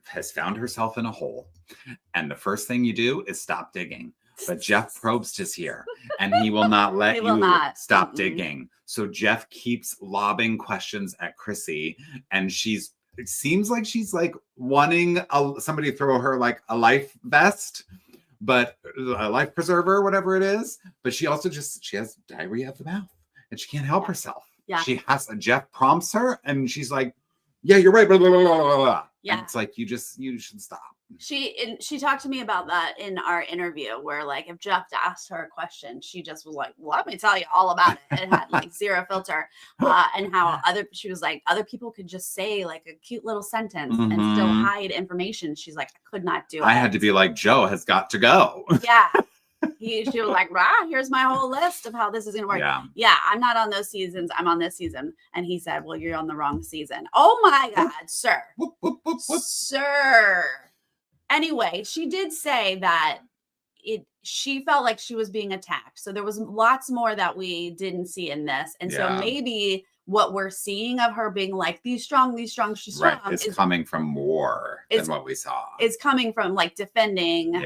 has found herself in a hole. And the first thing you do is stop digging. But Jeff Probst is here and he will not let you stop digging. So Jeff keeps lobbing questions at Chrissy and it seems like she's like wanting somebody to throw her like a life vest, but a life preserver, whatever it is. But she also she has diarrhea of the mouth and she can't help herself. Yeah. Jeff prompts her and she's like, yeah, you're right. Blah, blah, blah, blah, blah. Yeah. And it's like, you should stop. She talked to me about that in our interview where like if Jeff asked her a question, she just was like, let me tell you all about it. It had like zero filter. And how she was like, other people could just say like a cute little sentence and still hide information. She's like, I could not do it. I had to be like, Joe has got to go. Yeah. She was like, here's my whole list of how this is going to work. Yeah, I'm not on those seasons. I'm on this season. And he said, well, you're on the wrong season. Oh my God, sir. Sir. Anyway, she did say that she felt like she was being attacked. So there was lots more that we didn't see in this. And so maybe what we're seeing of her being like, she's strong, she's strong. Right, is coming from more than what we saw. It's coming from like defending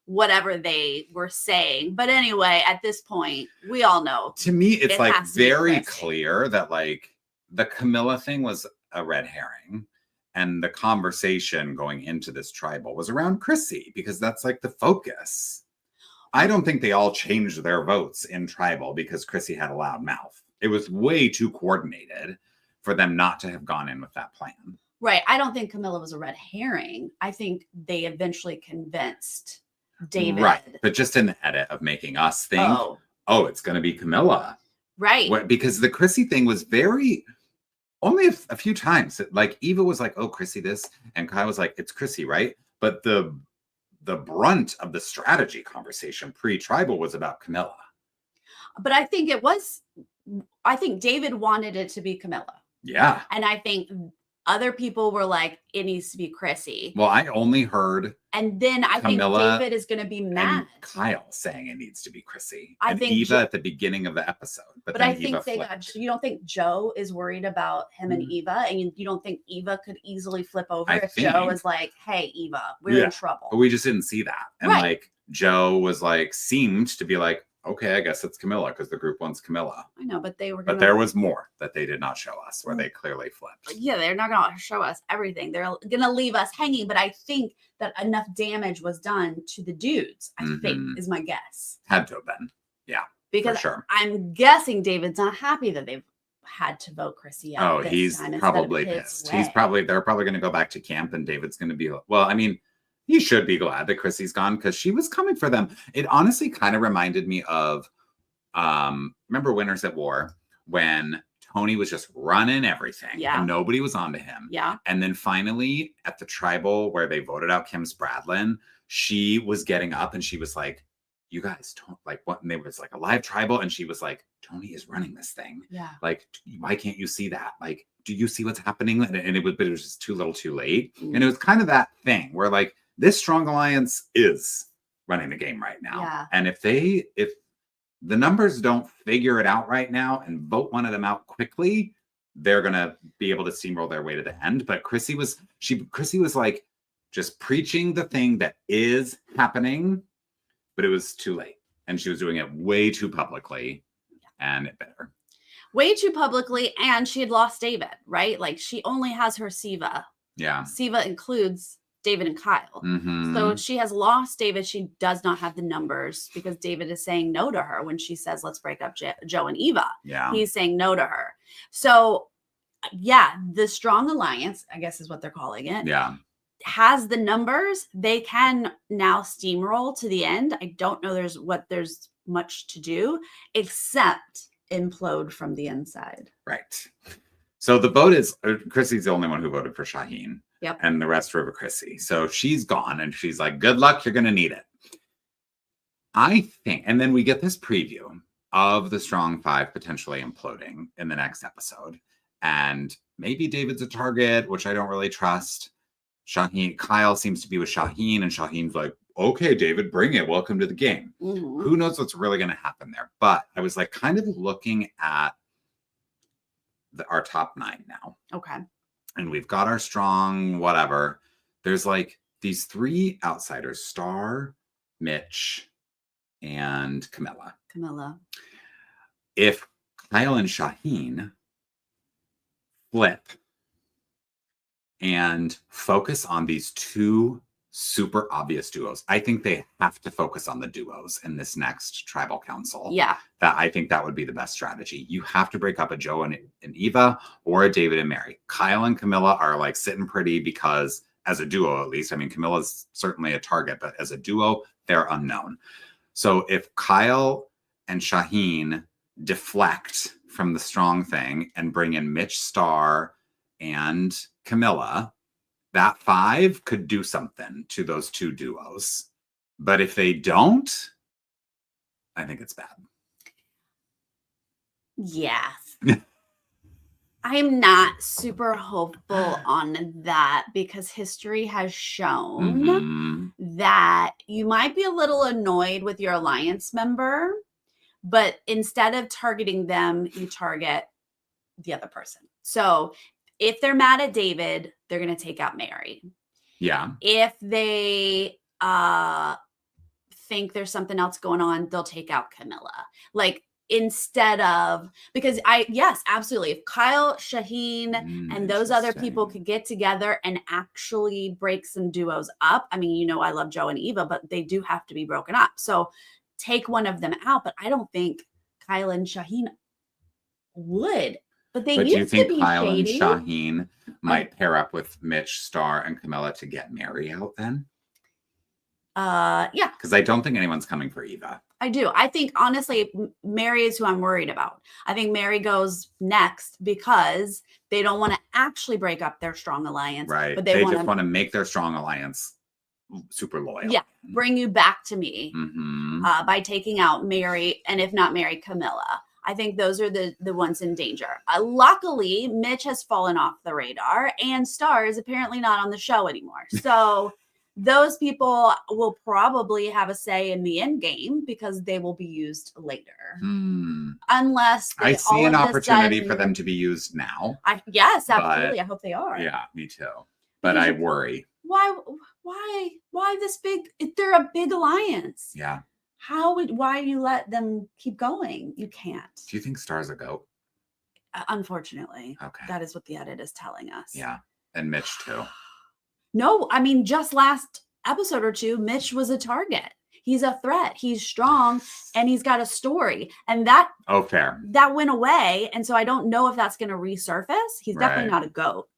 whatever they were saying. But anyway, at this point, we all know. To me, it's like very clear that like the Camilla thing was a red herring. And the conversation going into this tribal was around Chrissy because that's like the focus. I don't think they all changed their votes in tribal because Chrissy had a loud mouth. It was way too coordinated for them not to have gone in with that plan. Right. I don't think Camilla was a red herring. I think they eventually convinced David. Right. But just in the edit of making us think, oh it's going to be Camilla. Right. Because the Chrissy thing was only a few times. Like Eva was like, oh, Chrissy this. And Kai was like, it's Chrissy, right? But the brunt of the strategy conversation pre-tribal was about Camilla. But I think David wanted it to be Camilla. Yeah. And I think other people were like, it needs to be Chrissy. Well, I only heard. And then I Camilla think David is going to be mad. And Kyle saying it needs to be Chrissy. I think Eva at the beginning of the episode. But I think you don't think Joe is worried about him and Eva? And you don't think Eva could easily flip over if Joe was like, hey, Eva, we're in trouble. But we just didn't see that. And like Joe was like, seemed to be like, okay, I guess it's Camilla because the group wants Camilla. I know, but there was more that they did not show us where they clearly flipped. Yeah, they're not going to show us everything. They're going to leave us hanging. But I think that enough damage was done to the dudes, I think, is my guess. Had to have been. Yeah. Because I'm guessing David's not happy that they've had to vote Chrissy out. Oh, he's probably pissed. They're probably going to go back to camp and David's going to be, well, I mean, he should be glad that Chrissy's gone because she was coming for them. It honestly kind of reminded me of, remember Winners at War when Tony was just running everything and nobody was onto him. Yeah. And then finally at the tribal where they voted out Kim Spradlin, she was getting up and she was like, you guys don't like what? And there was like a live tribal and she was like, Tony is running this thing. Yeah. Like, why can't you see that? Like, do you see what's happening? And it was just too little too late. And it was kind of that thing where like this strong alliance is running the game right now. Yeah. And if the numbers don't figure it out right now and vote one of them out quickly, they're going to be able to steamroll their way to the end. But Chrissy was like just preaching the thing that is happening, but it was too late. And she was doing it way too publicly and it better. Way too publicly. And she had lost David, right? Like she only has her Siva. Yeah. Siva includes David and Kyle. Mm-hmm. So she has lost David. She does not have the numbers because David is saying no to her when she says, let's break up Joe and Eva. Yeah. He's saying no to her. So yeah, the strong alliance, I guess is what they're calling it. Yeah. Has the numbers. They can now steamroll to the end. I don't know there's much to do except implode from the inside. Right. So the vote is Chrissy's the only one who voted for Shaheen. Yep. And the rest were for Chrissy. So she's gone and she's like, good luck. You're going to need it. I think, and then we get this preview of the Strong Five potentially imploding in the next episode. And maybe David's a target, which I don't really trust. Kyle seems to be with Shaheen and Shaheen's like, okay, David, bring it. Welcome to the game. Mm-hmm. Who knows what's really going to happen there? But I was like kind of looking at our top 9 now. Okay. And we've got our strong whatever. There's like these 3 outsiders, Star, Mitch, and Camilla. If Kyle and Shaheen flip and focus on these 2 super obvious duos, I think they have to focus on the duos in this next tribal council. Yeah. I think that would be the best strategy. You have to break up a Joe and Eva or a David and Mary. Kyle and Camilla are like sitting pretty because as a duo, at least, I mean, Camilla's certainly a target, but as a duo, they're unknown. So if Kyle and Shaheen deflect from the strong thing and bring in Mitch, Star, and Camilla, that 5 could do something to those 2 duos. But if they don't, I think it's bad. Yes. I'm not super hopeful on that because history has shown that you might be a little annoyed with your alliance member, but instead of targeting them, you target the other person. So if they're mad at David, they're going to take out Mary. Yeah. If they think there's something else going on, they'll take out Camilla. Like instead of, because yes, absolutely. If Kyle, Shaheen, and those other people could get together and actually break some duos up. I mean, you know, I love Joe and Eva, but they do have to be broken up. So take one of them out. But I don't think Kyle and Shaheen would. But do you think Kyle shady. and Shaheen might pair up with Mitch, Star, and Camilla to get Mary out then? Yeah. Because I don't think anyone's coming for Eva. I do. I think, honestly, Mary is who I'm worried about. I think Mary goes next because they don't want to actually break up their strong alliance. Right. But they just want to make their strong alliance super loyal. Yeah. Bring you back to me by taking out Mary, and if not Mary, Camilla. I think those are the ones in danger. Luckily, Mitch has fallen off the radar and Star is apparently not on the show anymore. So those people will probably have a say in the end game because they will be used later. Unless I see an opportunity for them to be used now. Yes, absolutely. I hope they are. Yeah, me too. But I worry. Why this big? They're a big alliance. Yeah. Why you let them keep going? You can't. Do you think Star's a goat? Unfortunately. Okay. That is what the edit is telling us. Yeah. And Mitch too. No, I mean, just last episode or 2, Mitch was a target. He's a threat. He's strong and he's got a story. And that fair. That went away. And so I don't know if that's going to resurface. He's definitely not a goat.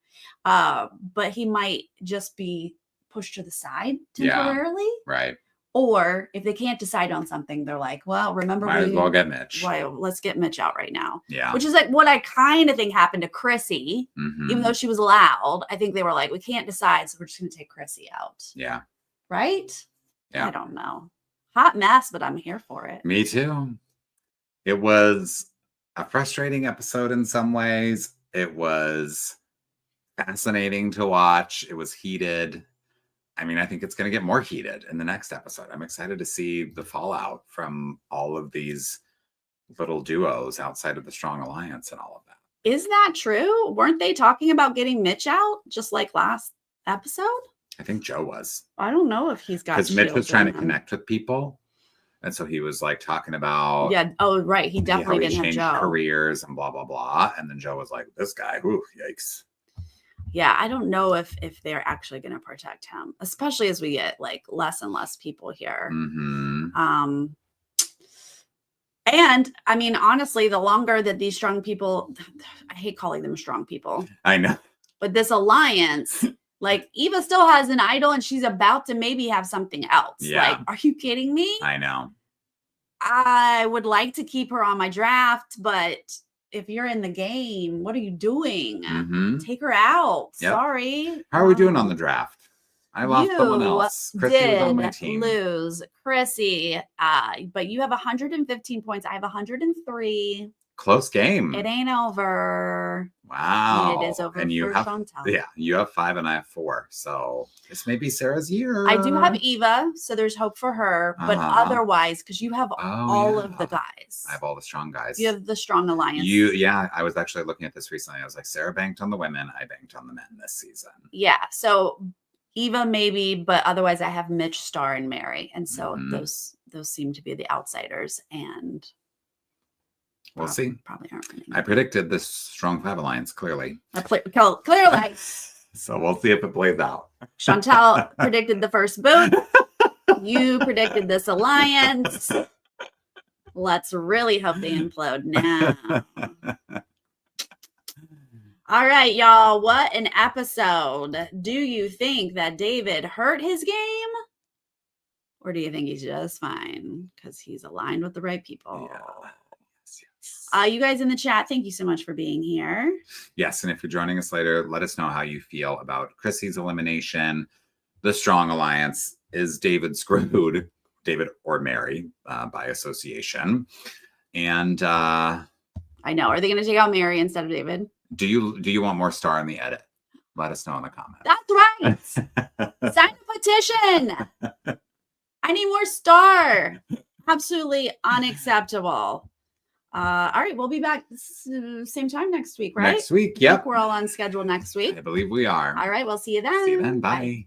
But he might just be pushed to the side Yeah. temporarily. Right. Or if they can't decide on something, they're like, well, remember, Might as well get Mitch. Well, let's get Mitch out right now. Yeah. Which is like what I kind of think happened to Chrissy. Even though she was loud, I think they were like, we can't decide, so we're just going to take Chrissy out. Yeah. Right? Yeah. I don't know. Hot mess, but I'm here for it. Me too. It was a frustrating episode in some ways. It was fascinating to watch. It was heated. I mean, I think it's going to get more heated in the next episode. I'm excited to see the fallout from all of these little duos outside of the Strong Alliance and all of that. Is that true? Weren't they talking about getting Mitch out just like last episode? I think Joe was. I don't know if he's got, because Mitch was trying to connect with people. And so he was like talking about, yeah. Oh, right. He definitely didn't have Joe. Careers and blah, blah, blah. And then Joe was like, this guy, ooh, yikes. Yeah, I don't know if they're actually going to protect him, especially as we get like less and less people here. Mm-hmm. And I mean, honestly, the longer that these strong people, I hate calling them strong people. I know. But this alliance, like Eva still has an idol and she's about to maybe have something else. Yeah. Like, are you kidding me? I know. I would like to keep her on my draft, but if you're in the game, what are you doing? Mm-hmm. Take her out. Yep. Sorry. How are we doing on the draft? I lost someone else. Chrissy was on my team. Lose Chrissy, but you have 115 points. I have 103. Close game. It ain't over. Wow. And it is over. And you have, yeah, you have 5 and I have 4. So this may be Sarah's year. I do have Eva, so there's hope for her. But otherwise, because you have all of the guys. I have all the strong guys. You have the strong alliance. Yeah, I was actually looking at this recently. I was like, Sarah banked on the women. I banked on the men this season. Yeah. So Eva maybe, but otherwise I have Mitch, Star, and Mary. And so those seem to be the outsiders. And we'll see. Probably aren't winning. I predicted this Strong 5 Alliance, clearly. Clearly. So we'll see if it plays out. Chantal predicted the first boot. You predicted this alliance. Let's really hope they implode now. All right, y'all. What an episode. Do you think that David hurt his game? Or do you think he's just fine because he's aligned with the right people? Yeah. You guys in the chat, thank you so much for being here. Yes, and if you're joining us later, let us know how you feel about Chrissy's elimination, the Strong Alliance. Is David screwed? David or Mary by association. And I know. Are they going to take out Mary instead of David? Do you want more Star in the edit? Let us know in the comments. That's right. Sign a petition. I need more Star. Absolutely unacceptable. All right, we'll be back same time next week, right? Next week, yep. We're all on schedule next week. I believe we are. All right, we'll see you then. See you then. Bye.